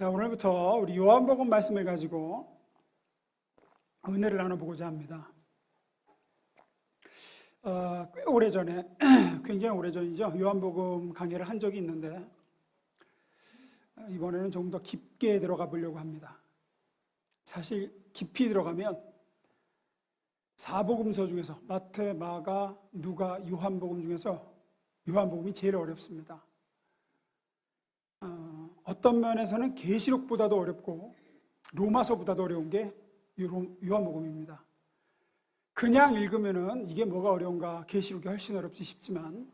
오늘부터 우리 요한복음 말씀을 가지고 은혜를 나눠보고자 합니다. 꽤 오래전에, 굉장히 오래전이죠. 요한복음 강의를 한 적이 있는데 이번에는 조금 더 깊게 들어가 보려고 합니다. 사실 깊이 들어가면 사복음서 중에서 마태, 마가, 누가, 요한복음 중에서 요한복음이 제일 어렵습니다. 어떤 면에서는 계시록보다도 어렵고 로마서보다도 어려운 게 요한복음입니다. 그냥 읽으면은 이게 뭐가 어려운가, 계시록이 훨씬 어렵지 싶지만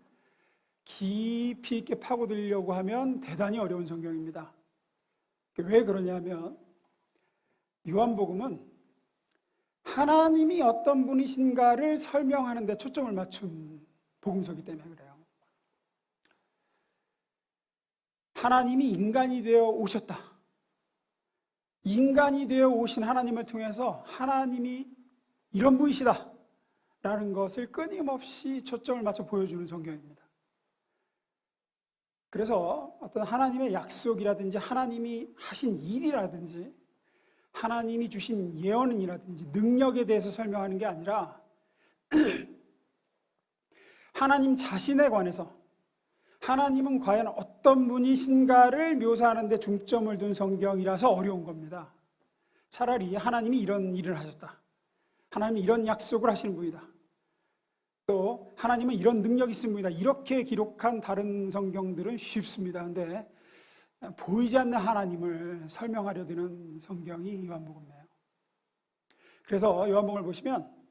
깊이 있게 파고들려고 하면 대단히 어려운 성경입니다. 왜 그러냐면 요한복음은 하나님이 어떤 분이신가를 설명하는 데 초점을 맞춘 복음서이기 때문에 그래요. 하나님이 인간이 되어 오셨다. 인간이 되어 오신 하나님을 통해서 하나님이 이런 분이시다 라는 것을 끊임없이 초점을 맞춰 보여주는 성경입니다. 그래서 어떤 하나님의 약속이라든지 하나님이 하신 일이라든지 하나님이 주신 예언이라든지 능력에 대해서 설명하는 게 아니라 하나님 자신에 관해서 하나님은 과연 어떤 분이신가를 묘사하는 데 중점을 둔 성경이라서 어려운 겁니다. 차라리 하나님이 이런 일을 하셨다. 하나님이 이런 약속을 하시는 분이다. 또 하나님은 이런 능력이 있는 분이다. 이렇게 기록한 다른 성경들은 쉽습니다. 그런데 보이지 않는 하나님을 설명하려 드는 성경이 요한복음이에요. 그래서 요한복음을 보시면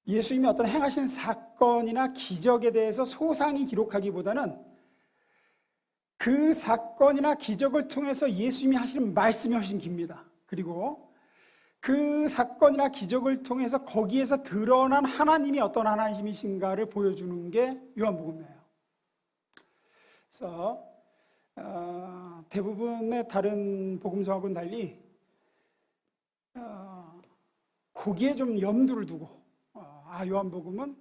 예수님이 어떤 행하신 사건이나 기적에 대해서 소상히 기록하기보다는 그 사건이나 기적을 통해서 예수님이 하시는 말씀이 훨씬 깁니다. 그리고 그 사건이나 기적을 통해서 거기에서 드러난 하나님이 어떤 하나님이신가를 보여주는 게 요한복음이에요. 그래서 대부분의 다른 복음서하고는 달리 거기에 좀 염두를 두고 요한복음은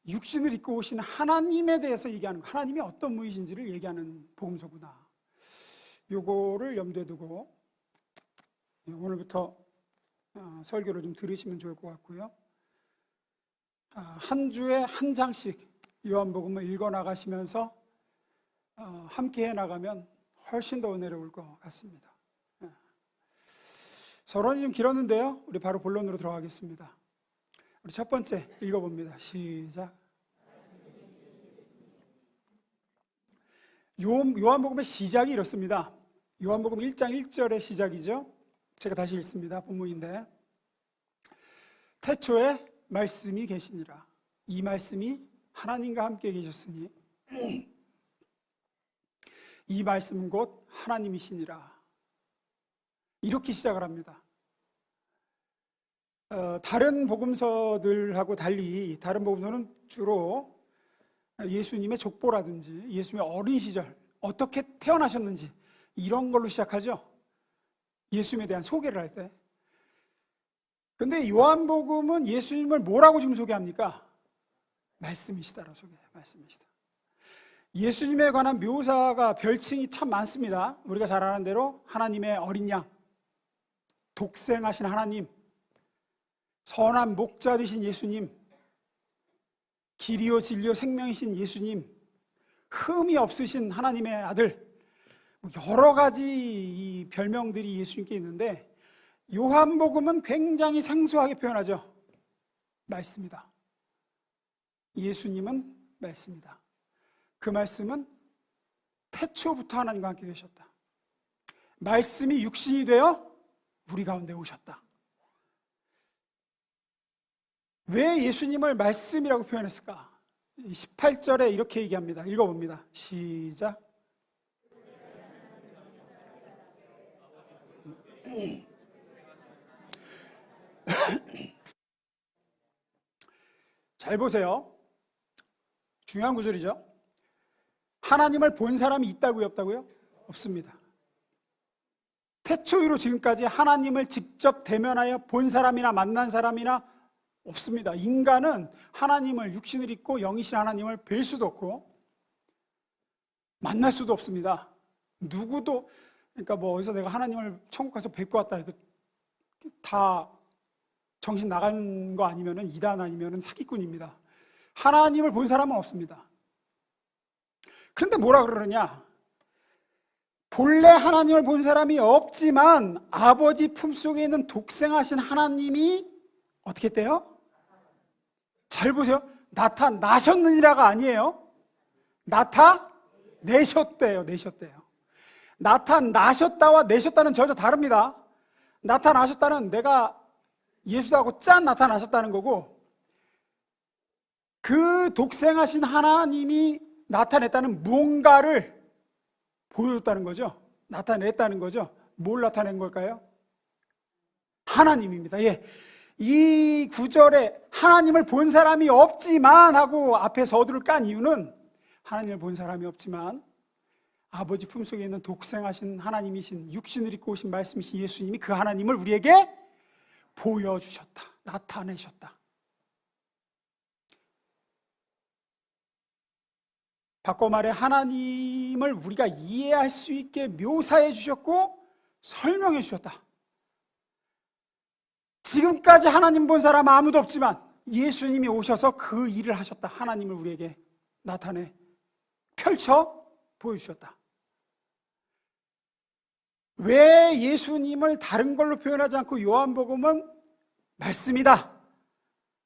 육신을 입고 오신 하나님에 대해서 얘기하는 거, 하나님이 어떤 분이신지를 얘기하는 복음서구나. 요거를 염두에 두고 오늘부터 설교를 좀 들으시면 좋을 것 같고요. 한 주에 한 장씩 요한복음을 읽어 나가시면서 함께 해 나가면 훨씬 더 은혜로울 것 같습니다. 서론이 좀 길었는데요. 우리 바로 본론으로 들어가겠습니다. 우리 첫 번째 읽어봅니다. 시작. 요한복음의 시작이 이렇습니다. 요한복음 1장 1절의 시작이죠. 제가 다시 읽습니다. 본문인데 태초에 말씀이 계시니라. 이 말씀이 하나님과 함께 계셨으니 이 말씀은 곧 하나님이시니라. 이렇게 시작을 합니다. 다른 복음서들하고 달리 다른 복음서는 주로 예수님의 족보라든지 예수님의 어린 시절 어떻게 태어나셨는지 이런 걸로 시작하죠. 예수님에 대한 소개를 할 때. 근데 요한복음은 예수님을 뭐라고 지금 소개합니까? 말씀이시다라고 소개해요. 말씀이시다. 예수님에 관한 묘사가 별칭이 참 많습니다. 우리가 잘 아는 대로 하나님의 어린 양, 독생하신 하나님, 선한 목자 되신 예수님, 길이요 진리요 생명이신 예수님, 흠이 없으신 하나님의 아들, 여러 가지 이 별명들이 예수님께 있는데 요한복음은 굉장히 생소하게 표현하죠. 말씀이다. 예수님은 말씀이다. 그 말씀은 태초부터 하나님과 함께 계셨다. 말씀이 육신이 되어 우리 가운데 오셨다. 왜 예수님을 말씀이라고 표현했을까? 18절에 이렇게 얘기합니다. 읽어봅니다. 시작. 잘 보세요. 중요한 구절이죠. 하나님을 본 사람이 있다고요, 없다고요? 없습니다. 태초이로 지금까지 하나님을 직접 대면하여 본 사람이나 만난 사람이나 없습니다. 인간은 하나님을 육신을 입고 영이신 하나님을 뵐 수도 없고 만날 수도 없습니다. 누구도, 그러니까 뭐 어디서 내가 하나님을 천국 가서 뵙고 왔다, 이거 다 정신 나간 거 아니면은 이단 아니면은 사기꾼입니다. 하나님을 본 사람은 없습니다. 그런데 뭐라 그러느냐? 본래 하나님을 본 사람이 없지만 아버지 품속에 있는 독생하신 하나님이 어떻게 했대요? 잘 보세요. 나타나셨느니라가 아니에요. 나타내셨대요. 내셨대요. 나타나셨다와 내셨다는 전혀 다릅니다. 나타나셨다는 내가 예수다고 짠 나타나셨다는 거고, 그 독생하신 하나님이 나타냈다는 무언가를 보여줬다는 거죠. 나타냈다는 거죠. 뭘 나타낸 걸까요? 하나님입니다. 예. 이 구절에 하나님을 본 사람이 없지만 하고 앞에 서두를 깐 이유는, 하나님을 본 사람이 없지만 아버지 품속에 있는 독생하신 하나님이신, 육신을 입고 오신 말씀이신 예수님이 그 하나님을 우리에게 보여주셨다. 나타내셨다. 바꿔 말해 하나님을 우리가 이해할 수 있게 묘사해 주셨고 설명해 주셨다. 지금까지 하나님 본 사람 아무도 없지만 예수님이 오셔서 그 일을 하셨다. 하나님을 우리에게 나타내 펼쳐 보여주셨다. 왜 예수님을 다른 걸로 표현하지 않고 요한복음은 말씀이다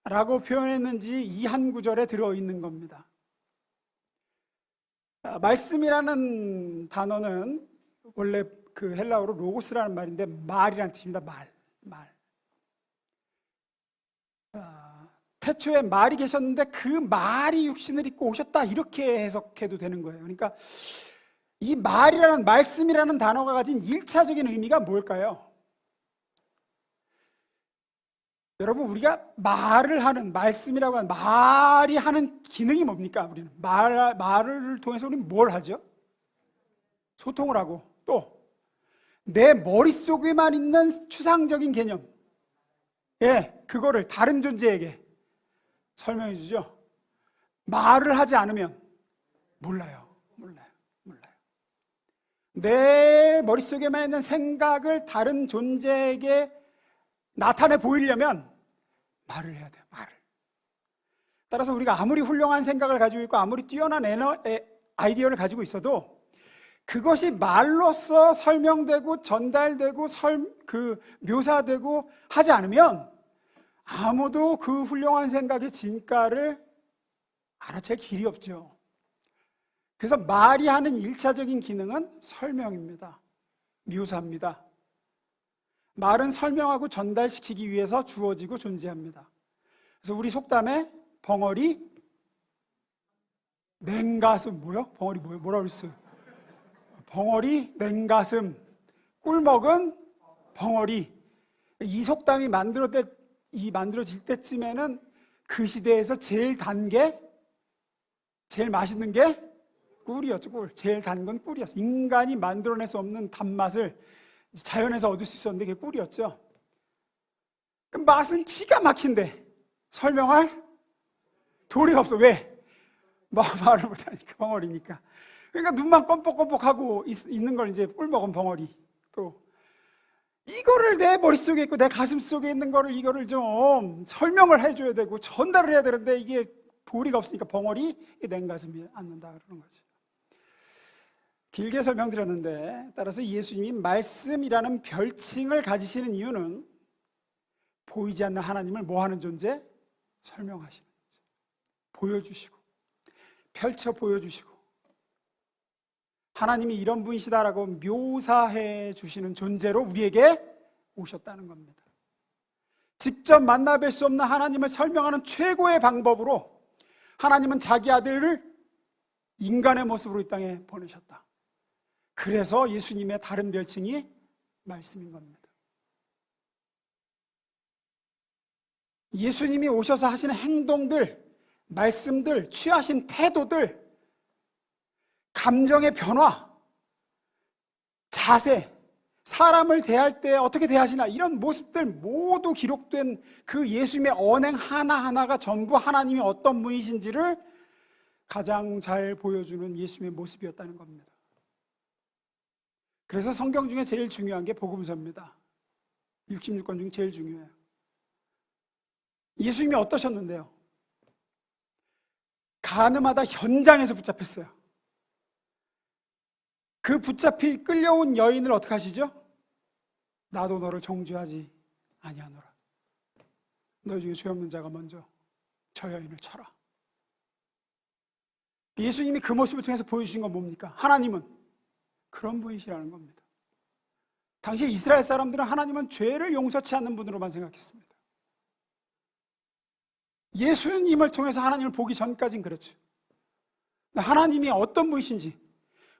라고 표현했는지 이 한 구절에 들어있는 겁니다. 말씀이라는 단어는 원래 그 헬라어로 로고스라는 말인데 말이라는 뜻입니다. 말. 태초에 말이 계셨는데 그 말이 육신을 입고 오셨다, 이렇게 해석해도 되는 거예요. 그러니까 이 말이라는, 말씀이라는 단어가 가진 1차적인 의미가 뭘까요? 여러분, 우리가 말을 하는, 말씀이라고 하는, 말이 하는 기능이 뭡니까? 우리는 말을 통해서 우리는 뭘 하죠? 소통을 하고, 또 내 머릿속에만 있는 추상적인 개념, 그거를 다른 존재에게 설명해 주죠. 말을 하지 않으면 몰라요. 내 머릿속에만 있는 생각을 다른 존재에게 나타내 보이려면 말을 해야 돼요. 말을. 따라서 우리가 아무리 훌륭한 생각을 가지고 있고 아무리 뛰어난 아이디어를 가지고 있어도 그것이 말로써 설명되고 전달되고 묘사되고 하지 않으면 아무도 그 훌륭한 생각의 진가를 알아챌 길이 없죠. 그래서 말이 하는 1차적인 기능은 설명입니다. 묘사입니다. 말은 설명하고 전달시키기 위해서 주어지고 존재합니다. 그래서 우리 속담에 벙어리 냉가슴, 벙어리 뭐라 그랬어요? 벙어리 냉가슴, 꿀먹은 벙어리. 이 속담이 만들어질 때쯤에는 그 시대에서 제일 단 게, 제일 맛있는 게 꿀이었죠. 꿀. 제일 단 건 꿀이었어요. 인간이 만들어낼 수 없는 단맛을 자연에서 얻을 수 있었는데 그게 꿀이었죠. 그 맛은 기가 막힌데 설명할 도리가 없어. 왜? 말을 못하니까, 벙어리니까. 그러니까 눈만 껌뻑껌뻑하고 있는 걸 이제 꿀 먹은 벙어리. 또 이거를 내 머릿속에 있고 내 가슴 속에 있는 거를, 이거를 좀 설명을 해줘야 되고 전달을 해야 되는데 이게 도리가 없으니까 벙어리 냉가슴이 앉는다 그러는 거죠. 길게 설명드렸는데, 따라서 예수님이 말씀이라는 별칭을 가지시는 이유는 보이지 않는 하나님을 뭐 하는 존재? 설명하시는 거죠. 보여주시고 펼쳐 보여주시고 하나님이 이런 분이시다라고 묘사해 주시는 존재로 우리에게 오셨다는 겁니다. 직접 만나뵐 수 없는 하나님을 설명하는 최고의 방법으로 하나님은 자기 아들을 인간의 모습으로 이 땅에 보내셨다. 그래서 예수님의 다른 별칭이 말씀인 겁니다. 예수님이 오셔서 하시는 행동들, 말씀들, 취하신 태도들, 감정의 변화, 자세, 사람을 대할 때 어떻게 대하시나, 이런 모습들 모두 기록된 그 예수님의 언행 하나하나가 전부 하나님이 어떤 분이신지를 가장 잘 보여주는 예수님의 모습이었다는 겁니다. 그래서 성경 중에 제일 중요한 게 복음서입니다. 66권 중 제일 중요해요. 예수님이 어떠셨는데요? 가늠하다 현장에서 붙잡혔어요. 그 붙잡히 끌려온 여인을 어떻게 하시죠? 나도 너를 정죄하지 아니하노라. 너희 중에 죄 없는 자가 먼저 저 여인을 쳐라. 예수님이 그 모습을 통해서 보여주신 건 뭡니까? 하나님은 그런 분이시라는 겁니다. 당시 이스라엘 사람들은 하나님은 죄를 용서치 않는 분으로만 생각했습니다. 예수님을 통해서 하나님을 보기 전까지는 그렇죠. 하나님이 어떤 분이신지,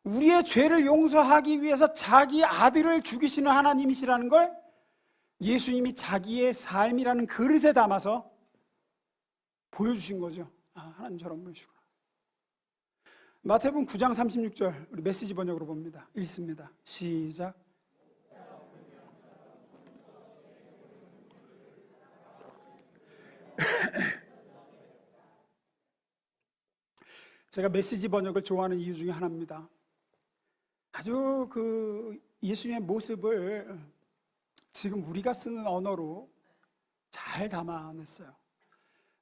우리의 죄를 용서하기 위해서 자기 아들을 죽이시는 하나님이시라는 걸 예수님이 자기의 삶이라는 그릇에 담아서 보여주신 거죠. 아, 하나님 저런 분이시구나. 마태복음 9장 36절, 우리 메시지 번역으로 봅니다. 읽습니다. 시작. 제가 메시지 번역을 좋아하는 이유 중에 하나입니다. 아주 그 예수님의 모습을 지금 우리가 쓰는 언어로 잘 담아냈어요.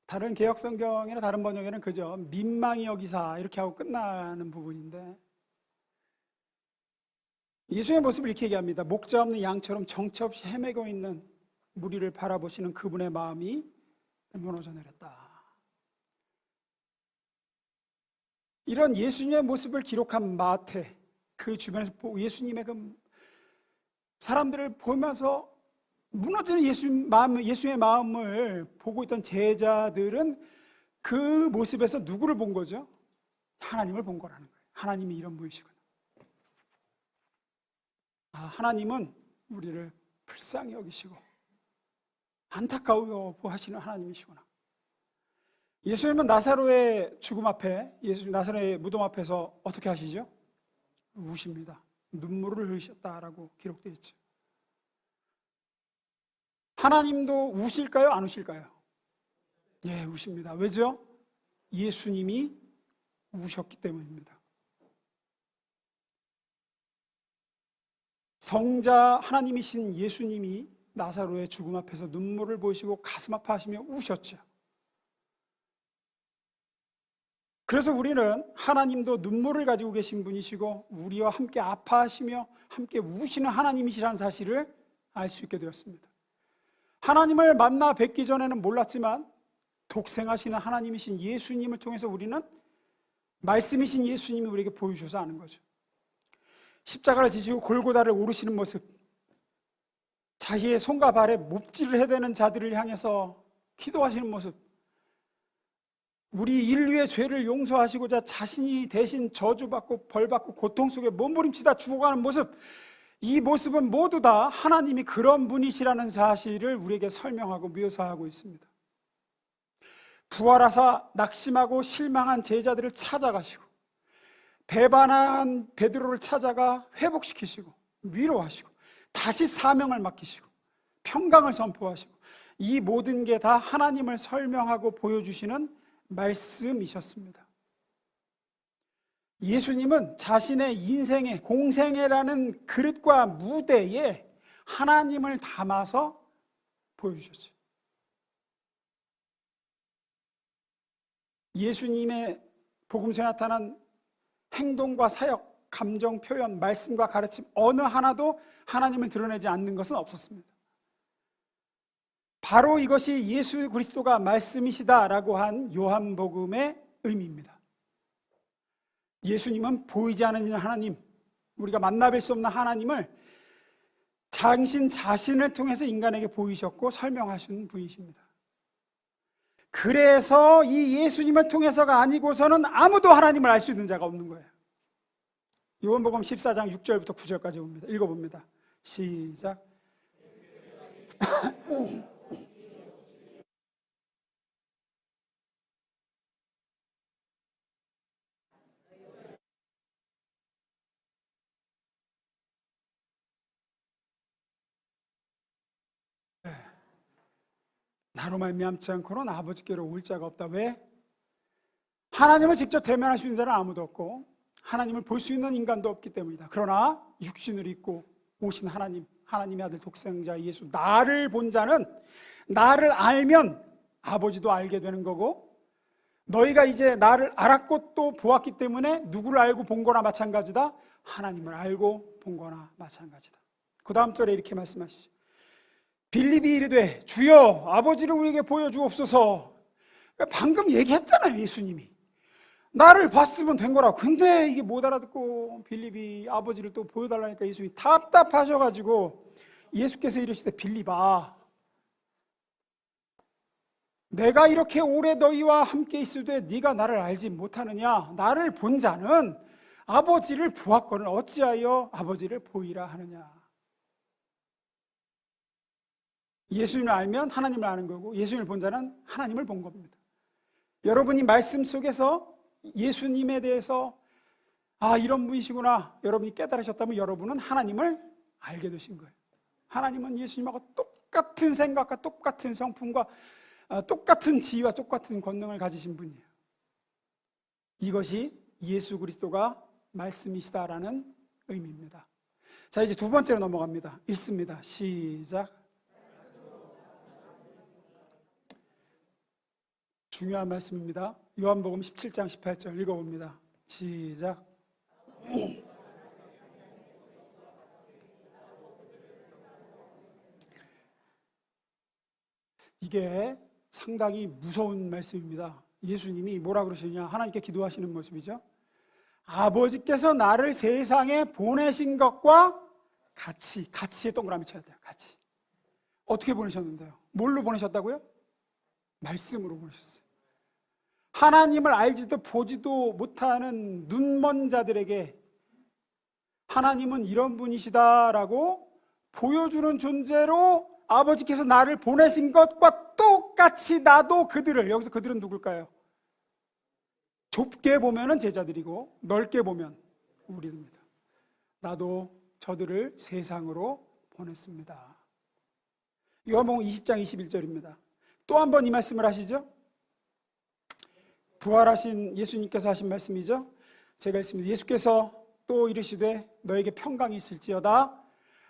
다른 개역 성경이나 다른 번역에는 그저 민망히 여기사 이렇게 하고 끝나는 부분인데, 예수님의 모습을 이렇게 얘기합니다. 목자 없는 양처럼 정처 없이 헤매고 있는 무리를 바라보시는 그분의 마음이 무너져 내렸다. 이런 예수님의 모습을 기록한 마태, 그 주변에서 예수님의 그 사람들을 보면서 무너지는 예수님의 마음을 보고 있던 제자들은 그 모습에서 누구를 본 거죠? 하나님을 본 거라는 거예요. 하나님이 이런 분이시구나. 아, 하나님은 우리를 불쌍히 여기시고 안타까워 하시는 하나님이시구나. 예수님은 나사로의 죽음 앞에, 예수님 나사로의 무덤 앞에서 어떻게 하시죠? 우십니다. 눈물을 흘리셨다라고 기록되어 있죠. 하나님도 우실까요? 안 우실까요? 예, 우십니다. 왜죠? 예수님이 우셨기 때문입니다. 성자 하나님이신 예수님이 나사로의 죽음 앞에서 눈물을 보이시고 가슴 아파하시며 우셨죠. 그래서 우리는 하나님도 눈물을 가지고 계신 분이시고 우리와 함께 아파하시며 함께 우시는 하나님이시라는 사실을 알 수 있게 되었습니다. 하나님을 만나 뵙기 전에는 몰랐지만 독생하시는 하나님이신 예수님을 통해서 우리는 말씀이신 예수님이 우리에게 보여주셔서 아는 거죠. 십자가를 지시고 골고다를 오르시는 모습, 자기의 손과 발에 몹질을 해대는 자들을 향해서 기도하시는 모습, 우리 인류의 죄를 용서하시고자 자신이 대신 저주받고 벌받고 고통 속에 몸부림치다 죽어가는 모습, 이 모습은 모두 다 하나님이 그런 분이시라는 사실을 우리에게 설명하고 묘사하고 있습니다. 부활하사 낙심하고 실망한 제자들을 찾아가시고 배반한 베드로를 찾아가 회복시키시고 위로하시고 다시 사명을 맡기시고 평강을 선포하시고, 이 모든 게 다 하나님을 설명하고 보여주시는 말씀이셨습니다. 예수님은 자신의 인생의 공생애라는 그릇과 무대에 하나님을 담아서 보여주셨죠. 예수님의 복음서에 나타난 행동과 사역, 감정 표현, 말씀과 가르침 어느 하나도 하나님을 드러내지 않는 것은 없었습니다. 바로 이것이 예수 그리스도가 말씀이시다라고 한 요한복음의 의미입니다. 예수님은 보이지 않는 하나님, 우리가 만나뵐 수 없는 하나님을 당신 자신을 통해서 인간에게 보이셨고 설명하신 분이십니다. 그래서 이 예수님을 통해서가 아니고서는 아무도 하나님을 알 수 있는 자가 없는 거예요. 요한복음 14장 6절부터 9절까지 봅니다. 읽어봅니다. 시작. 나로 말미암지 않고는 아버지께로 올 자가 없다. 왜? 하나님을 직접 대면할 수 있는 자는 아무도 없고 하나님을 볼 수 있는 인간도 없기 때문이다. 그러나 육신을 입고 오신 하나님, 하나님의 아들 독생자 예수, 나를 본 자는 나를 알면 아버지도 알게 되는 거고, 너희가 이제 나를 알았고 또 보았기 때문에 누구를 알고 본 거나 마찬가지다. 하나님을 알고 본 거나 마찬가지다. 그 다음 절에 이렇게 말씀하시죠. 빌립이 이르되 주여 아버지를 우리에게 보여주옵소서. 방금 얘기했잖아요. 예수님이 나를 봤으면 된 거라고. 근데 이게 못 알아듣고 빌립이 아버지를 또 보여달라니까 예수님이 답답하셔가지고 예수께서 이르시되 빌립아, 내가 이렇게 오래 너희와 함께 있으되 네가 나를 알지 못하느냐? 나를 본 자는 아버지를 보았거늘 어찌하여 아버지를 보이라 하느냐? 예수님을 알면 하나님을 아는 거고, 예수님을 본 자는 하나님을 본 겁니다. 여러분이 말씀 속에서 예수님에 대해서 이런 분이시구나 여러분이 깨달으셨다면 여러분은 하나님을 알게 되신 거예요. 하나님은 예수님하고 똑같은 생각과 똑같은 성품과 똑같은 지위와 똑같은 권능을 가지신 분이에요. 이것이 예수 그리스도가 말씀이시다라는 의미입니다. 자, 이제 두 번째로 넘어갑니다. 읽습니다. 시작. 중요한 말씀입니다. 요한복음 17장 18절 읽어봅니다. 시작. 이게 상당히 무서운 말씀입니다. 예수님이 뭐라 그러시냐? 하나님께 기도하시는 모습이죠. 아버지께서 나를 세상에 보내신 것과 같이에 동그라미 쳐야 돼요. 같이. 어떻게 보내셨는데요? 뭘로 보내셨다고요? 말씀으로 보내셨어요. 하나님을 알지도 보지도 못하는 눈먼 자들에게 하나님은 이런 분이시다라고 보여주는 존재로 아버지께서 나를 보내신 것과 똑같이 나도 그들을, 여기서 그들은 누굴까요? 좁게 보면은 제자들이고 넓게 보면 우리입니다. 나도 저들을 세상으로 보냈습니다. 요한복음 20장 21절입니다. 또 한 번 이 말씀을 하시죠. 부활하신 예수님께서 하신 말씀이죠. 제가 읽습니다. 예수께서 또 이르시되 너에게 평강이 있을지어다.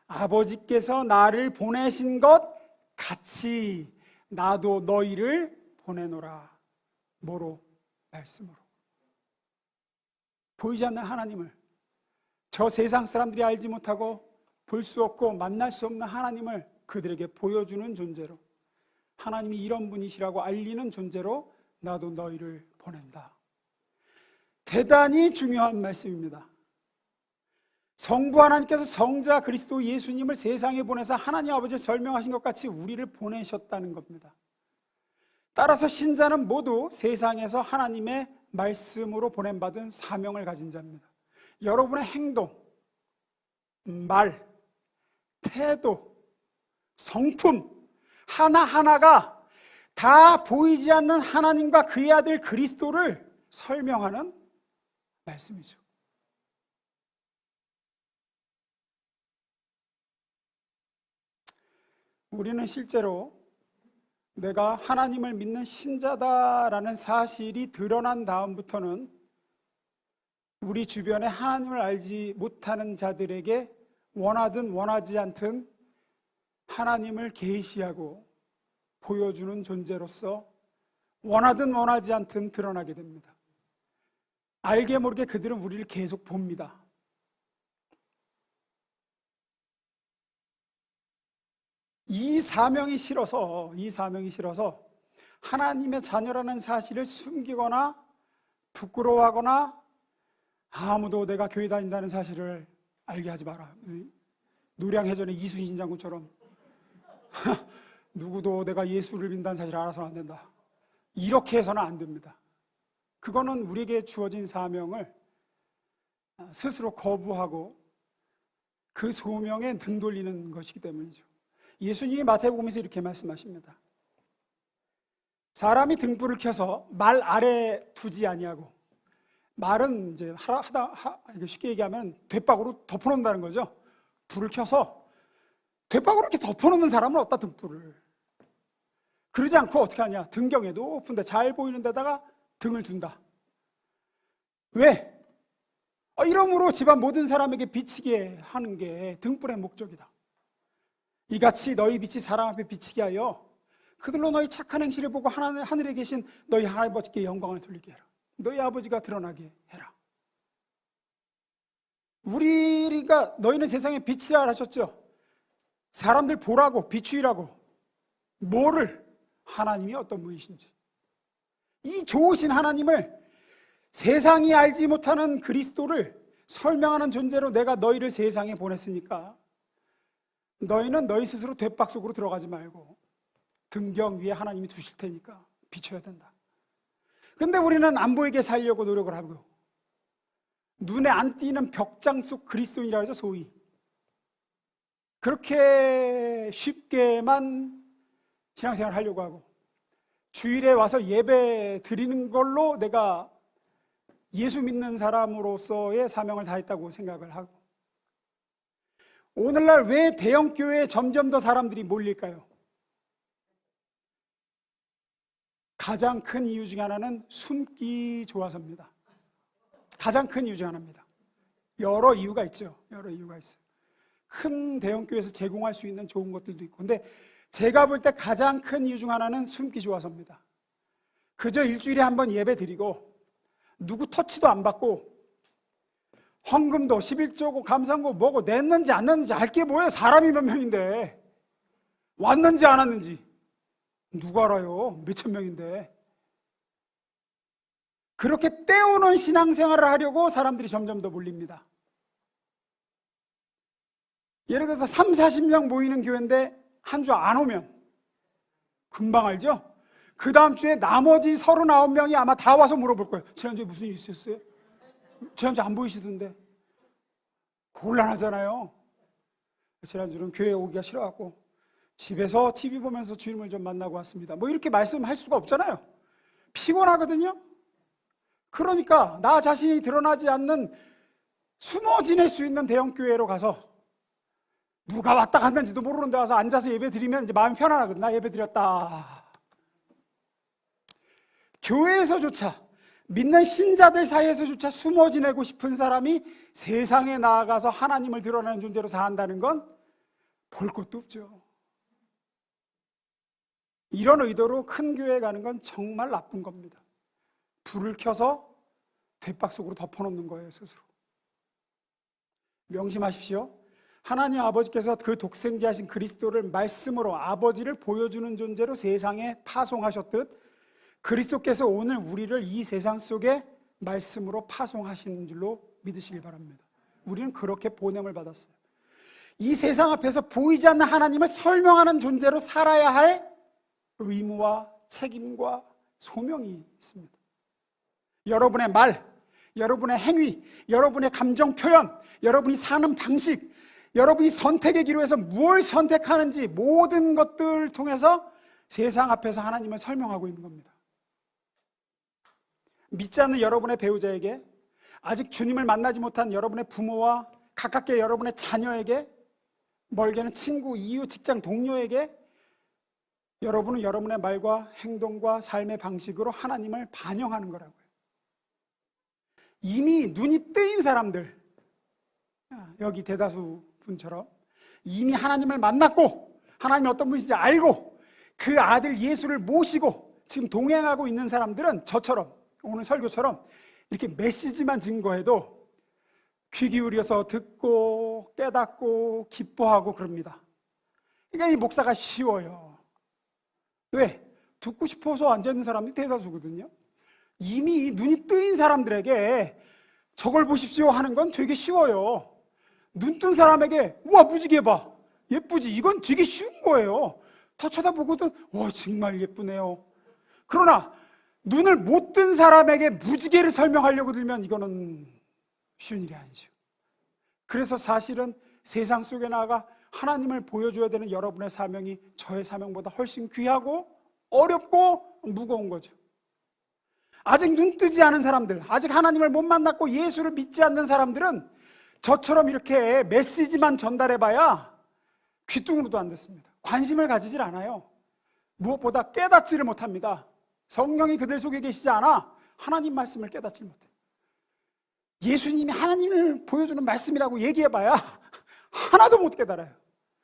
아버지께서 나를 보내신 것 같이 나도 너희를 보내노라. 뭐로? 말씀으로. 보이지 않는 하나님을, 저 세상 사람들이 알지 못하고 볼 수 없고 만날 수 없는 하나님을 그들에게 보여주는 존재로, 하나님이 이런 분이시라고 알리는 존재로 나도 너희를 보낸다. 대단히 중요한 말씀입니다. 성부 하나님께서 성자 그리스도 예수님을 세상에 보내서 하나님 아버지를 설명하신 것 같이 우리를 보내셨다는 겁니다. 따라서 신자는 모두 세상에서 하나님의 말씀으로 보냄받은 사명을 가진 자입니다. 여러분의 행동, 말, 태도, 성품 하나하나가 다 보이지 않는 하나님과 그의 아들 그리스도를 설명하는 말씀이죠. 우리는 실제로 내가 하나님을 믿는 신자다라는 사실이 드러난 다음부터는 우리 주변에 하나님을 알지 못하는 자들에게 원하든 원하지 않든 하나님을 계시하고 보여주는 존재로서 원하든 원하지 않든 드러나게 됩니다. 알게 모르게 그들은 우리를 계속 봅니다. 이 사명이 싫어서 하나님의 자녀라는 사실을 숨기거나 부끄러워하거나 아무도 내가 교회 다닌다는 사실을 알게 하지 마라. 노량해전의 이순신 장군처럼 누구도 내가 예수를 믿는다는 사실을 알아서는 안 된다. 이렇게 해서는 안 됩니다. 그거는 우리에게 주어진 사명을 스스로 거부하고 그 소명에 등 돌리는 것이기 때문이죠. 예수님이 마태복음에서 이렇게 말씀하십니다. 사람이 등불을 켜서 말 아래 두지 아니하고, 말은 이제 쉽게 얘기하면 돛박으로 덮어놓는다는 거죠. 불을 켜서 돛박으로 이렇게 덮어놓는 사람은 없다, 등불을. 그러지 않고 어떻게 하냐? 등경에 높은데 잘 보이는 데다가 등을 둔다. 왜? 이러므로 집안 모든 사람에게 비치게 하는 게 등불의 목적이다. 이같이 너희 빛이 사람 앞에 비치게 하여 그들로 너희 착한 행실을 보고 하늘에 계신 너희 아버지께 영광을 돌리게 해라. 너희 아버지가 드러나게 해라. 우리가 너희는 세상의 빛이라 하셨죠. 사람들 보라고, 비추이라고. 뭐를? 하나님이 어떤 분이신지. 이 좋으신 하나님을, 세상이 알지 못하는 그리스도를 설명하는 존재로 내가 너희를 세상에 보냈으니까 너희는 너희 스스로 돛박 속으로 들어가지 말고 등경 위에 하나님이 두실 테니까 비춰야 된다. 근데 우리는 안 보이게 살려고 노력을 하고, 눈에 안 띄는 벽장 속 그리스도인이라고 하죠, 소위. 그렇게 쉽게만 신앙생활을 하려고 하고, 주일에 와서 예배 드리는 걸로 내가 예수 믿는 사람으로서의 사명을 다했다고 생각을 하고, 오늘날 왜 대형교회에 점점 더 사람들이 몰릴까요? 가장 큰 이유 중에 하나는 숨기 좋아서입니다. 가장 큰 이유 중 하나입니다. 여러 이유가 있죠. 여러 이유가 있어요. 큰 대형교회에서 제공할 수 있는 좋은 것들도 있고, 근데 제가 볼 때 가장 큰 이유 중 하나는 숨기 좋아서입니다. 그저 일주일에 한 번 예배 드리고 누구 터치도 안 받고 헌금도 11조고 감사한거 뭐고 냈는지 안 냈는지 알 게 뭐예요? 사람이 몇 명인데. 왔는지 안 왔는지 누가 알아요? 몇천 명인데. 그렇게 때우는 신앙생활을 하려고 사람들이 점점 더 몰립니다. 예를 들어서 3, 40명 모이는 교회인데 한 주 안 오면 금방 알죠? 그 다음 주에 나머지 39명이 아마 다 와서 물어볼 거예요. 지난주에 무슨 일 있었어요? 지난주에 안 보이시던데. 곤란하잖아요. 지난주는 교회에 오기가 싫어갖고 집에서 TV 보면서 주님을 좀 만나고 왔습니다. 뭐 이렇게 말씀할 수가 없잖아요. 피곤하거든요. 그러니까 나 자신이 드러나지 않는 숨어 지낼 수 있는 대형교회로 가서 누가 왔다 갔는지도 모르는 데 와서 앉아서 예배 드리면 이제 마음이 편안하거든. 나 예배 드렸다. 교회에서조차, 믿는 신자들 사이에서조차 숨어 지내고 싶은 사람이 세상에 나아가서 하나님을 드러내는 존재로 산다는 건 볼 것도 없죠. 이런 의도로 큰 교회에 가는 건 정말 나쁜 겁니다. 불을 켜서 돛박 속으로 덮어놓는 거예요, 스스로. 명심하십시오. 하나님 아버지께서 그 독생자이신 그리스도를 말씀으로 아버지를 보여주는 존재로 세상에 파송하셨듯, 그리스도께서 오늘 우리를 이 세상 속에 말씀으로 파송하시는 줄로 믿으시길 바랍니다. 우리는 그렇게 보냄을 받았어요. 이 세상 앞에서 보이지 않는 하나님을 설명하는 존재로 살아야 할 의무와 책임과 소명이 있습니다. 여러분의 말, 여러분의 행위, 여러분의 감정 표현, 여러분이 사는 방식, 여러분이 선택의 기로에서 무엇을 선택하는지 모든 것들을 통해서 세상 앞에서 하나님을 설명하고 있는 겁니다. 믿지 않는 여러분의 배우자에게, 아직 주님을 만나지 못한 여러분의 부모와 가깝게 여러분의 자녀에게, 멀게는 친구, 이웃, 직장 동료에게 여러분은 여러분의 말과 행동과 삶의 방식으로 하나님을 반영하는 거라고요. 이미 눈이 뜨인 사람들, 여기 대다수 분처럼 이미 하나님을 만났고 하나님이 어떤 분이신지 알고 그 아들 예수를 모시고 지금 동행하고 있는 사람들은 저처럼, 오늘 설교처럼 이렇게 메시지만 증거해도 귀 기울여서 듣고 깨닫고 기뻐하고 그럽니다. 그러니까 이 목사가 쉬워요. 왜? 듣고 싶어서 앉아있는 사람이 대다수거든요. 이미 눈이 뜨인 사람들에게 저걸 보십시오 하는 건 되게 쉬워요. 눈 뜬 사람에게 우와 무지개 봐, 예쁘지, 이건 되게 쉬운 거예요. 더 쳐다보거든, 와 정말 예쁘네요. 그러나 눈을 못 뜬 사람에게 무지개를 설명하려고 들면 이거는 쉬운 일이 아니죠. 그래서 사실은 세상 속에 나아가 하나님을 보여줘야 되는 여러분의 사명이 저의 사명보다 훨씬 귀하고 어렵고 무거운 거죠. 아직 눈 뜨지 않은 사람들, 아직 하나님을 못 만났고 예수를 믿지 않는 사람들은 저처럼 이렇게 메시지만 전달해봐야 귀뚱으로도 안 듣습니다. 관심을 가지질 않아요. 무엇보다 깨닫지를 못합니다. 성령이 그들 속에 계시지 않아 하나님 말씀을 깨닫지 못해요. 예수님이 하나님을 보여주는 말씀이라고 얘기해봐야 하나도 못 깨달아요.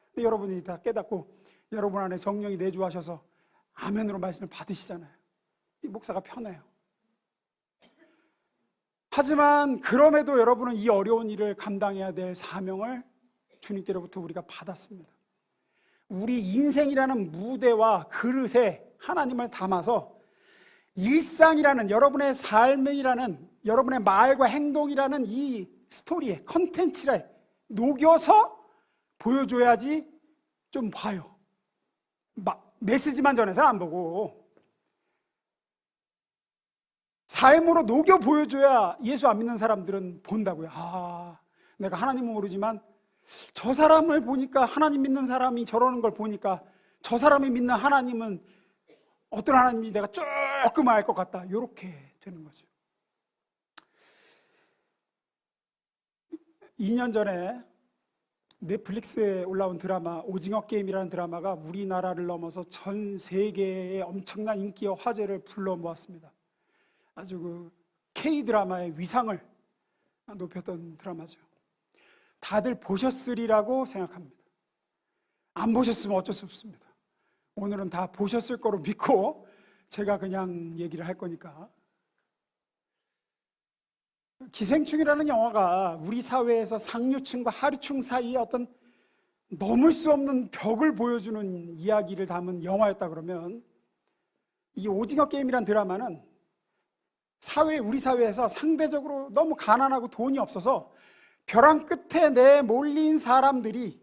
근데 여러분이 다 깨닫고 여러분 안에 성령이 내주하셔서 아멘으로 말씀을 받으시잖아요. 이 목사가 편해요. 하지만 그럼에도 여러분은 이 어려운 일을 감당해야 될 사명을 주님께로부터 우리가 받았습니다. 우리 인생이라는 무대와 그릇에 하나님을 담아서 일상이라는, 여러분의 삶이라는, 여러분의 말과 행동이라는 이 스토리에, 컨텐츠에 녹여서 보여줘야지 좀 봐요. 메시지만 전해서 안 보고 삶으로 녹여 보여줘야 예수 안 믿는 사람들은 본다고요. 내가 하나님은 모르지만 저 사람을 보니까, 하나님 믿는 사람이 저러는 걸 보니까 저 사람이 믿는 하나님은 어떤 하나님인지 내가 조금 알 것 같다. 이렇게 되는 거죠. 2년 전에 넷플릭스에 올라온 드라마 오징어 게임이라는 드라마가 우리나라를 넘어서 전 세계에 엄청난 인기와 화제를 불러 모았습니다. 아주 그 K-드라마의 위상을 높였던 드라마죠. 다들 보셨으리라고 생각합니다. 안 보셨으면 어쩔 수 없습니다. 오늘은 다 보셨을 거로 믿고 제가 그냥 얘기를 할 거니까. 기생충이라는 영화가 우리 사회에서 상류층과 하류층 사이에 어떤 넘을 수 없는 벽을 보여주는 이야기를 담은 영화였다 그러면, 이 오징어 게임이란 드라마는 우리 사회에서 상대적으로 너무 가난하고 돈이 없어서 벼랑 끝에 내몰린 사람들이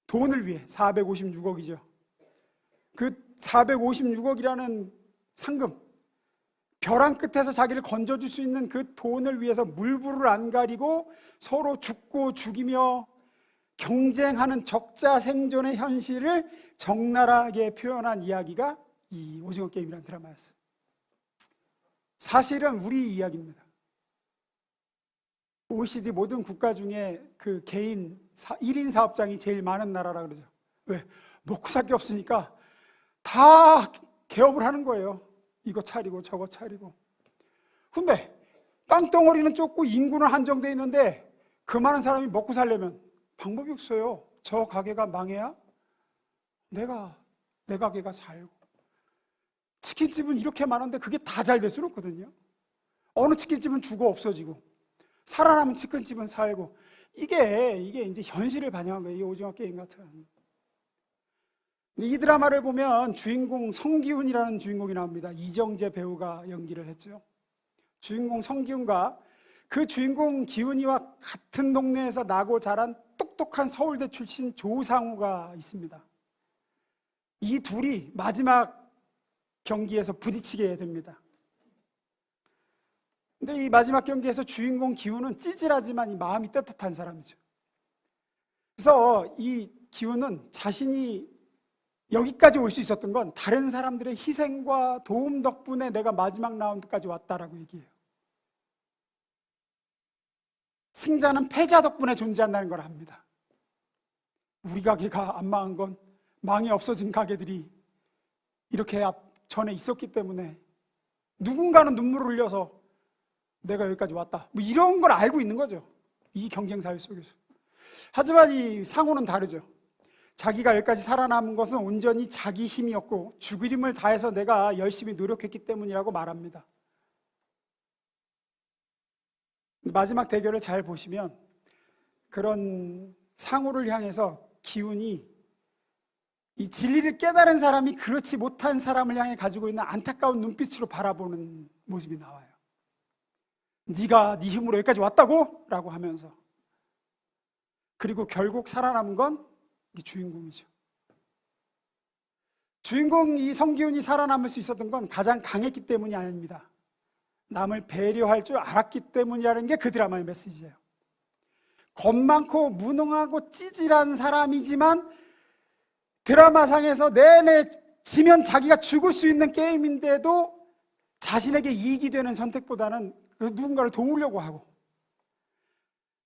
돈을 위해 456억이죠. 그 456억이라는 상금, 벼랑 끝에서 자기를 건져줄 수 있는 그 돈을 위해서 물불을 안 가리고 서로 죽고 죽이며 경쟁하는 적자 생존의 현실을 적나라하게 표현한 이야기가 이 오징어 게임이라는 드라마였어요. 사실은 우리 이야기입니다. OECD 모든 국가 중에 그 개인 1인 사업장이 제일 많은 나라라 그러죠. 왜? 먹고 살 게 없으니까 다 개업을 하는 거예요. 이거 차리고 저거 차리고. 근데 땅덩어리는 좁고 인구는 한정돼 있는데 그 많은 사람이 먹고 살려면 방법이 없어요. 저 가게가 망해야 내 가게가 살고. 치킨집은 이렇게 많은데 그게 다 잘 될 수는 없거든요. 어느 치킨집은 죽어 없어지고 살아남은 치킨집은 살고. 이게 이제 현실을 반영한 거예요. 이 오징어 게임 같은. 이 드라마를 보면 주인공 성기훈이라는 주인공이 나옵니다. 이정재 배우가 연기를 했죠. 주인공 성기훈과 그 주인공 기훈이와 같은 동네에서 나고 자란 똑똑한 서울대 출신 조상우가 있습니다. 이 둘이 마지막 경기에서 부딪히게 됩니다. 근데 이 마지막 경기에서 주인공 기훈은 찌질하지만 이 마음이 따뜻한 사람이죠. 그래서 이 기훈은 자신이 여기까지 올 수 있었던 건 다른 사람들의 희생과 도움 덕분에 내가 마지막 라운드까지 왔다라고 얘기해요. 승자는 패자 덕분에 존재한다는 걸 압니다. 우리 가게가 안 망한 건 망이 없어진 가게들이 이렇게 전에 있었기 때문에 누군가는 눈물을 흘려서 내가 여기까지 왔다, 뭐 이런 걸 알고 있는 거죠. 이 경쟁사회 속에서. 하지만 이 상호는 다르죠. 자기가 여기까지 살아남은 것은 온전히 자기 힘이었고 죽을 힘을 다해서 내가 열심히 노력했기 때문이라고 말합니다. 마지막 대결을 잘 보시면 그런 상호를 향해서 기훈이 이 진리를 깨달은 사람이 그렇지 못한 사람을 향해 가지고 있는 안타까운 눈빛으로 바라보는 모습이 나와요. 네가 네 힘으로 여기까지 왔다고? 라고 하면서. 그리고 결국 살아남은 건 이 주인공이죠. 주인공 이 성기훈이 살아남을 수 있었던 건 가장 강했기 때문이 아닙니다. 남을 배려할 줄 알았기 때문이라는 게 그 드라마의 메시지예요. 겁 많고 무능하고 찌질한 사람이지만 드라마상에서 내내 지면 자기가 죽을 수 있는 게임인데도 자신에게 이익이 되는 선택보다는 누군가를 도우려고 하고,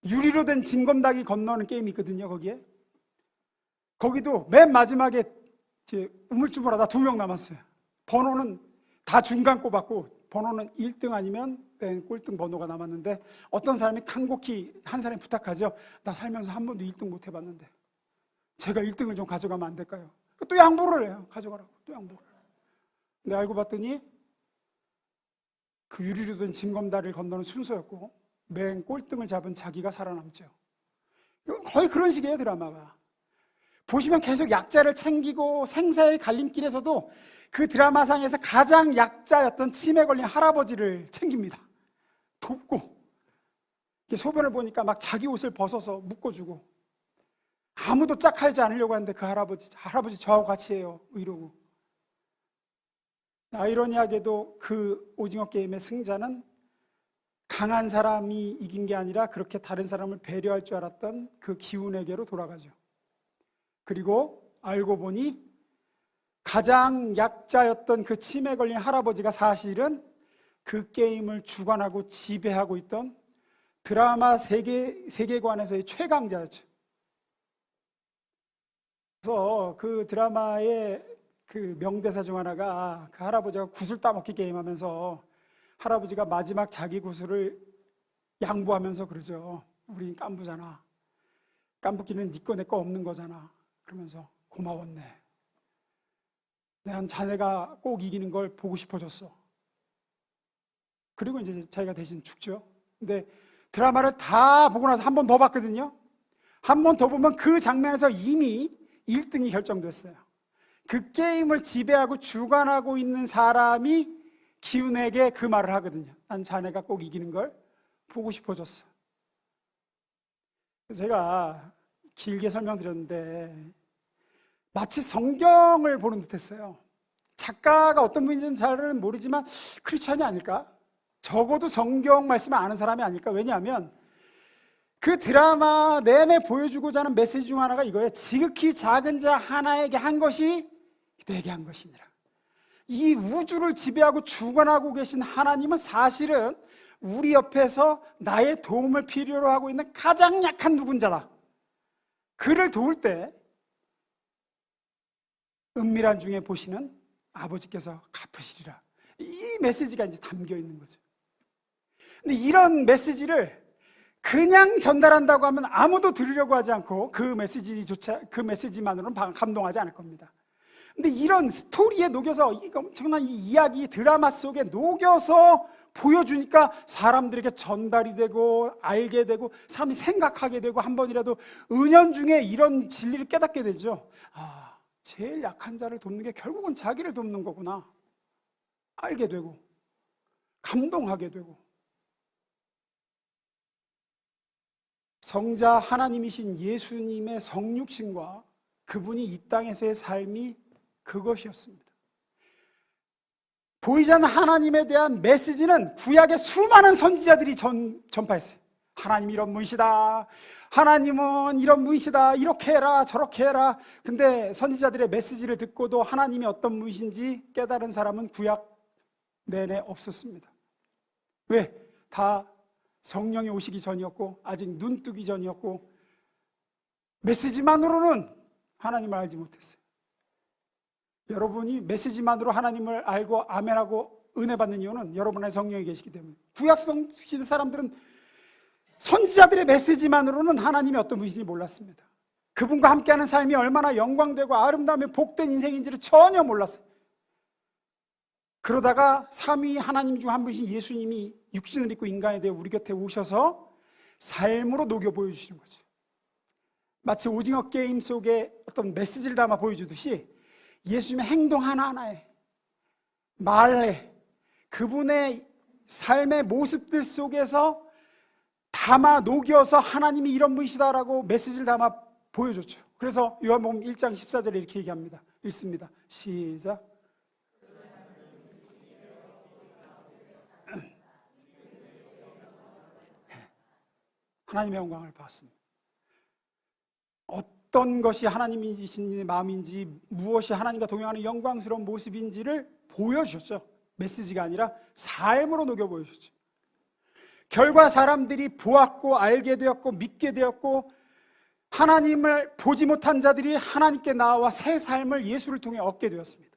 유리로 된 징검다리 건너는 게임이 있거든요. 거기도 맨 마지막에 우물쭈물하다 2명 남았어요. 번호는 다 중간 꼽았고 번호는 1등 아니면 맨 꼴등 번호가 남았는데 어떤 사람이 간곡히 한 사람이 부탁하죠. 나 살면서 한 번도 1등 못 해봤는데 제가 1등을 좀 가져가면 안 될까요? 또 양보를 해요. 가져가라고. 또 양보를. 근데 알고 봤더니 그 유리로 된 징검다리를 건너는 순서였고 맨 꼴등을 잡은 자기가 살아남죠. 이건 거의 그런 식이에요, 드라마가. 보시면 계속 약자를 챙기고 생사의 갈림길에서도 그 드라마상에서 가장 약자였던 치매 걸린 할아버지를 챙깁니다. 돕고 소변을 보니까 막 자기 옷을 벗어서 묶어주고 아무도 짝하지 않으려고 하는데 그 할아버지 저하고 같이 해요 이러고. 아이러니하게도 그 오징어 게임의 승자는 강한 사람이 이긴 게 아니라 그렇게 다른 사람을 배려할 줄 알았던 그 기운에게로 돌아가죠. 그리고 알고 보니 가장 약자였던 그 치매 걸린 할아버지가 사실은 그 게임을 주관하고 지배하고 있던 드라마 세계관에서의 최강자였죠. 그래서 그 드라마의 그 명대사 중 하나가 그 할아버지가 구슬 따먹기 게임하면서 할아버지가 마지막 자기 구슬을 양보하면서 그러죠. 우린 깐부잖아. 깐부기는 네 거 내 거 없는 거잖아. 그러면서 고마웠네. 난 자네가 꼭 이기는 걸 보고 싶어졌어. 그리고 이제 자기가 대신 죽죠. 근데 드라마를 다 보고 나서 한 번 더 봤거든요. 한 번 더 보면 그 장면에서 이미 1등이 결정됐어요. 그 게임을 지배하고 주관하고 있는 사람이 기운에게 그 말을 하거든요. 난 자네가 꼭 이기는 걸 보고 싶어졌어. 제가 길게 설명드렸는데 마치 성경을 보는 듯 했어요. 작가가 어떤 분인지는 잘은 모르지만 크리스찬이 아닐까? 적어도 성경 말씀을 아는 사람이 아닐까? 왜냐하면 그 드라마 내내 보여주고자 하는 메시지 중 하나가 이거예요. 지극히 작은 자 하나에게 한 것이 내게 한 것이니라. 이 우주를 지배하고 주관하고 계신 하나님은 사실은 우리 옆에서 나의 도움을 필요로 하고 있는 가장 약한 누군자다. 그를 도울 때 은밀한 중에 보시는 아버지께서 갚으시리라. 이 메시지가 이제 담겨 있는 거죠. 근데 이런 메시지를 그냥 전달한다고 하면 아무도 들으려고 하지 않고 그 메시지만으로는 감동하지 않을 겁니다. 근데 이런 스토리에 녹여서 엄청난 이 이야기 드라마 속에 녹여서 보여주니까 사람들에게 전달이 되고 알게 되고 사람이 생각하게 되고 한 번이라도 은연중에 이런 진리를 깨닫게 되죠. 아, 제일 약한 자를 돕는 게 결국은 자기를 돕는 거구나. 알게 되고 감동하게 되고. 성자 하나님이신 예수님의 성육신과 그분이 이 땅에서의 삶이 그것이었습니다. 보이지 않는 하나님에 대한 메시지는 구약의 수많은 선지자들이 전파했어요. 하나님 이런 분이시다. 하나님은 이런 분이시다. 이렇게 해라 저렇게 해라. 근데 선지자들의 메시지를 듣고도 하나님이 어떤 분이신지 깨달은 사람은 구약 내내 없었습니다. 왜? 다 성령이 오시기 전이었고 아직 눈 뜨기 전이었고 메시지만으로는 하나님을 알지 못했어요. 여러분이 메시지만으로 하나님을 알고 아멘하고 은혜 받는 이유는 여러분의 성령이 계시기 때문에. 구약성 시대 사람들은 선지자들의 메시지만으로는 하나님이 어떤 분이신지 몰랐습니다. 그분과 함께하는 삶이 얼마나 영광되고 아름다우며 복된 인생인지를 전혀 몰랐어요. 그러다가 삼위 하나님 중 한 분이신 예수님이 육신을 입고 인간에 대해 우리 곁에 오셔서 삶으로 녹여 보여주시는 거죠. 마치 오징어 게임 속에 어떤 메시지를 담아 보여주듯이 예수님의 행동 하나하나에 말에 그분의 삶의 모습들 속에서 담아 녹여서 하나님이 이런 분이시다라고 메시지를 담아 보여줬죠. 그래서 요한복음 1장 14절에 이렇게 얘기합니다. 읽습니다. 시작. 하나님의 영광을 봤습니다. 어떤 것이 하나님이신 마음인지 무엇이 하나님과 동행하는 영광스러운 모습인지를 보여주셨죠. 메시지가 아니라 삶으로 녹여 보여주셨죠. 결과 사람들이 보았고 알게 되었고 믿게 되었고 하나님을 보지 못한 자들이 하나님께 나와 새 삶을 예수를 통해 얻게 되었습니다.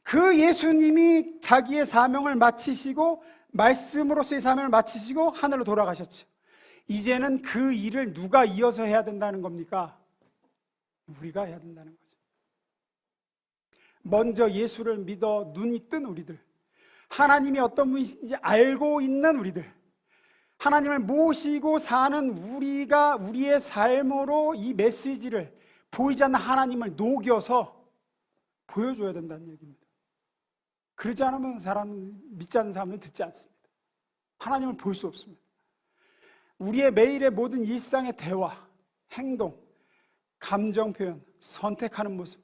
그 예수님이 자기의 사명을 마치시고 말씀으로서의 사명을 마치시고 하늘로 돌아가셨죠. 이제는 그 일을 누가 이어서 해야 된다는 겁니까? 우리가 해야 된다는 거죠. 먼저 예수를 믿어 눈이 뜬 우리들, 하나님이 어떤 분이신지 알고 있는 우리들, 하나님을 모시고 사는 우리가 우리의 삶으로 이 메시지를, 보이지 않는 하나님을 녹여서 보여줘야 된다는 얘기입니다. 그러지 않으면 믿지 않는 사람들은 듣지 않습니다. 하나님을 볼 수 없습니다. 우리의 매일의 모든 일상의 대화, 행동, 감정 표현, 선택하는 모습,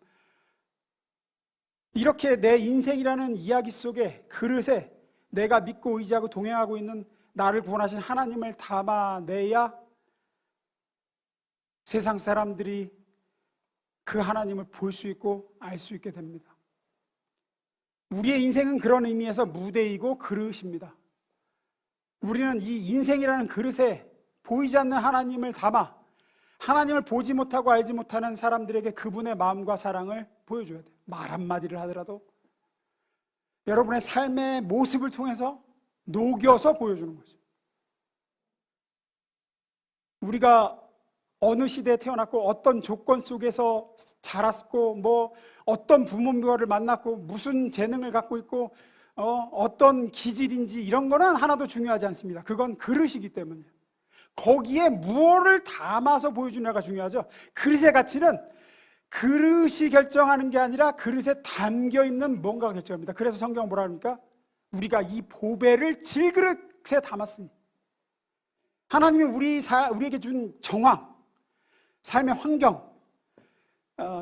이렇게 내 인생이라는 이야기 속에, 그릇에 내가 믿고 의지하고 동행하고 있는 나를 구원하신 하나님을 담아내야 세상 사람들이 그 하나님을 볼 수 있고 알 수 있게 됩니다. 우리의 인생은 그런 의미에서 무대이고 그릇입니다. 우리는 이 인생이라는 그릇에 보이지 않는 하나님을 담아 하나님을 보지 못하고 알지 못하는 사람들에게 그분의 마음과 사랑을 보여줘야 돼요. 말 한마디를 하더라도 여러분의 삶의 모습을 통해서 녹여서 보여주는 거죠. 우리가 어느 시대에 태어났고 어떤 조건 속에서 자랐고 뭐 어떤 부모님을 만났고 무슨 재능을 갖고 있고 어떤 기질인지 이런 거는 하나도 중요하지 않습니다. 그건 그릇이기 때문이에요. 거기에 무엇을 담아서 보여주냐가 중요하죠. 그릇의 가치는 그릇이 결정하는 게 아니라 그릇에 담겨있는 뭔가가 결정합니다. 그래서 성경은 뭐라 합니까? 우리가 이 보배를 질그릇에 담았으니, 하나님이 우리에게 준 정황, 삶의 환경,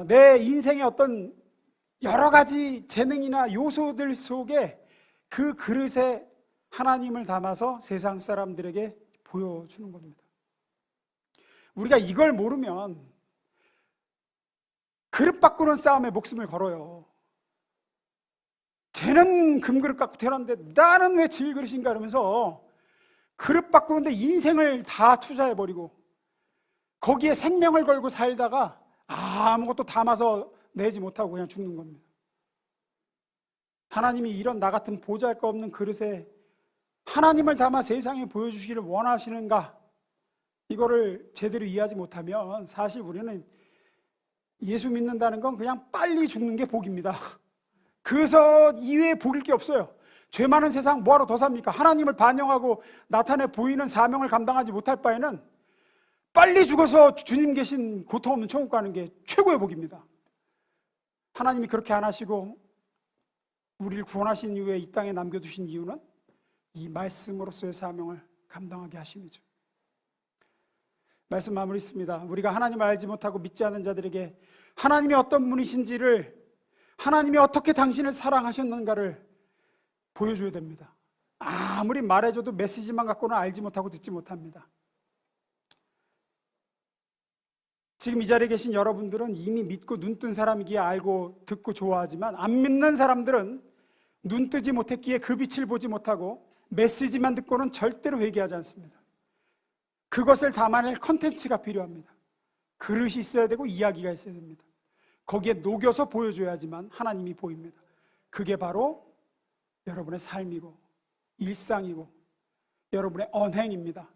내 인생의 어떤 여러 가지 재능이나 요소들 속에 그 그릇에 하나님을 담아서 세상 사람들에게 보여주는 겁니다. 우리가 이걸 모르면 그릇 바꾸는 싸움에 목숨을 걸어요. 쟤는 금그릇 갖고 태어났는데 나는 왜 질그릇인가 그러면서 그릇 바꾸는데 인생을 다 투자해버리고 거기에 생명을 걸고 살다가 아무것도 담아서 내지 못하고 그냥 죽는 겁니다. 하나님이 이런 나 같은 보잘것없는 그릇에 하나님을 담아 세상에 보여주시기를 원하시는가, 이거를 제대로 이해하지 못하면 사실 우리는 예수 믿는다는 건 그냥 빨리 죽는 게 복입니다. 그래서 이외에 복일 게 없어요. 죄 많은 세상 뭐하러 더 삽니까? 하나님을 반영하고 나타내 보이는 사명을 감당하지 못할 바에는 빨리 죽어서 주님 계신 고통 없는 천국 가는 게 최고의 복입니다. 하나님이 그렇게 안 하시고 우리를 구원하신 이후에 이 땅에 남겨두신 이유는 이 말씀으로서의 사명을 감당하게 하심이죠. 말씀 마무리 있습니다. 우리가 하나님을 알지 못하고 믿지 않는 자들에게 하나님이 어떤 분이신지를, 하나님이 어떻게 당신을 사랑하셨는가를 보여줘야 됩니다. 아무리 말해줘도 메시지만 갖고는 알지 못하고 듣지 못합니다. 지금 이 자리에 계신 여러분들은 이미 믿고 눈뜬 사람이기에 알고 듣고 좋아하지만, 안 믿는 사람들은 눈 뜨지 못했기에 그 빛을 보지 못하고 메시지만 듣고는 절대로 회개하지 않습니다. 그것을 담아낼 컨텐츠가 필요합니다. 그릇이 있어야 되고 이야기가 있어야 됩니다. 거기에 녹여서 보여줘야지만 하나님이 보입니다. 그게 바로 여러분의 삶이고 일상이고 여러분의 언행입니다.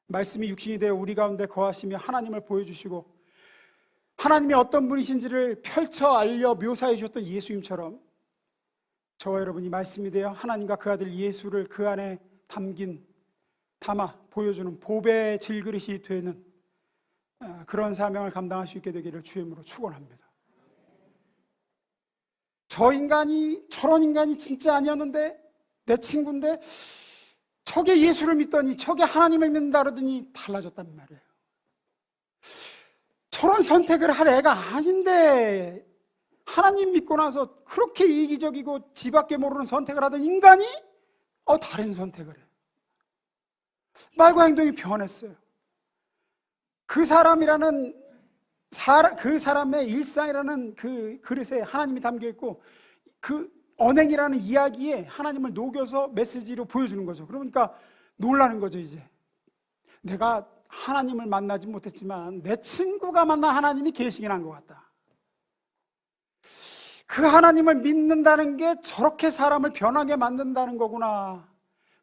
말씀이 육신이 되어 우리 가운데 거하시며 하나님을 보여주시고 하나님이 어떤 분이신지를 펼쳐 알려 묘사해 주셨던 예수님처럼 저와 여러분이 말씀이 되어 하나님과 그 아들 예수를 그 안에 담아 보여주는 보배의 질그릇이 되는 그런 사명을 감당할 수 있게 되기를 주의 이름으로 축원합니다. 저런 인간이 진짜 아니었는데, 내 친구인데 저게 예수를 믿더니 저게 하나님을 믿는다 그러더니 달라졌단 말이에요. 저런 선택을 할 애가 아닌데 하나님 믿고 나서 그렇게 이기적이고 지밖에 모르는 선택을 하던 인간이 다른 선택을 해요. 말과 행동이 변했어요. 그 사람이라는 그 사람의 일상이라는 그 그릇에 하나님이 담겨 있고 그 언행이라는 이야기에 하나님을 녹여서 메시지로 보여주는 거죠. 그러니까 놀라는 거죠. 이제 내가 하나님을 만나지 못했지만 내 친구가 만난 하나님이 계시긴 한 것 같다. 그 하나님을 믿는다는 게 저렇게 사람을 변하게 만든다는 거구나.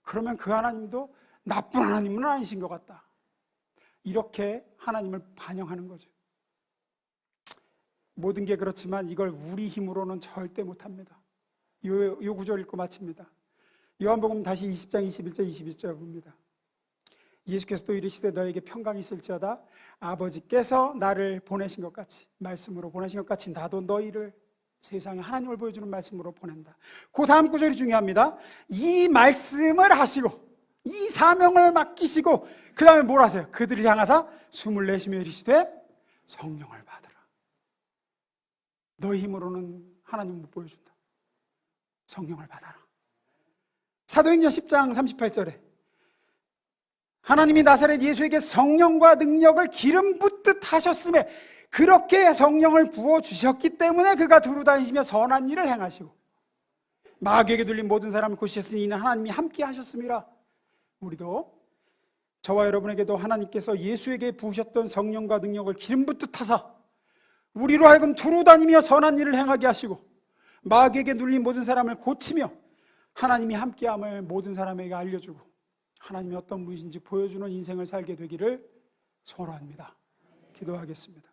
그러면 그 하나님도 나쁜 하나님은 아니신 것 같다. 이렇게 하나님을 반영하는 거죠. 모든 게 그렇지만 이걸 우리 힘으로는 절대 못합니다. 요 구절 읽고 마칩니다. 요한복음 다시 20장 21절 22절 봅니다. 예수께서 또 이르시되 너에게 평강이 있을지어다. 아버지께서 나를 보내신 것 같이, 말씀으로 보내신 것 같이 나도 너희를 세상에 하나님을 보여주는 말씀으로 보낸다. 그 다음 구절이 중요합니다. 이 말씀을 하시고 이 사명을 맡기시고 그 다음에 뭘 하세요? 그들을 향하사 숨을 내쉬며 이르시되 성령을 받으라. 너희 힘으로는 하나님 못 보여준다. 성령을 받아라. 사도행전 10장 38절에 하나님이 나사렛 예수에게 성령과 능력을 기름 붓듯 하셨음에 그렇게 성령을 부어주셨기 때문에 그가 두루 다니시며 선한 일을 행하시고 마귀에게 들린 모든 사람을 고치셨으니 이는 하나님이 함께 하셨음이라. 우리도 저와 여러분에게도 하나님께서 예수에게 부으셨던 성령과 능력을 기름 붓듯 하사 우리로 하여금 두루 다니며 선한 일을 행하게 하시고 마귀에게 눌린 모든 사람을 고치며 하나님이 함께함을 모든 사람에게 알려주고 하나님이 어떤 분이신지 보여주는 인생을 살게 되기를 소원합니다. 기도하겠습니다.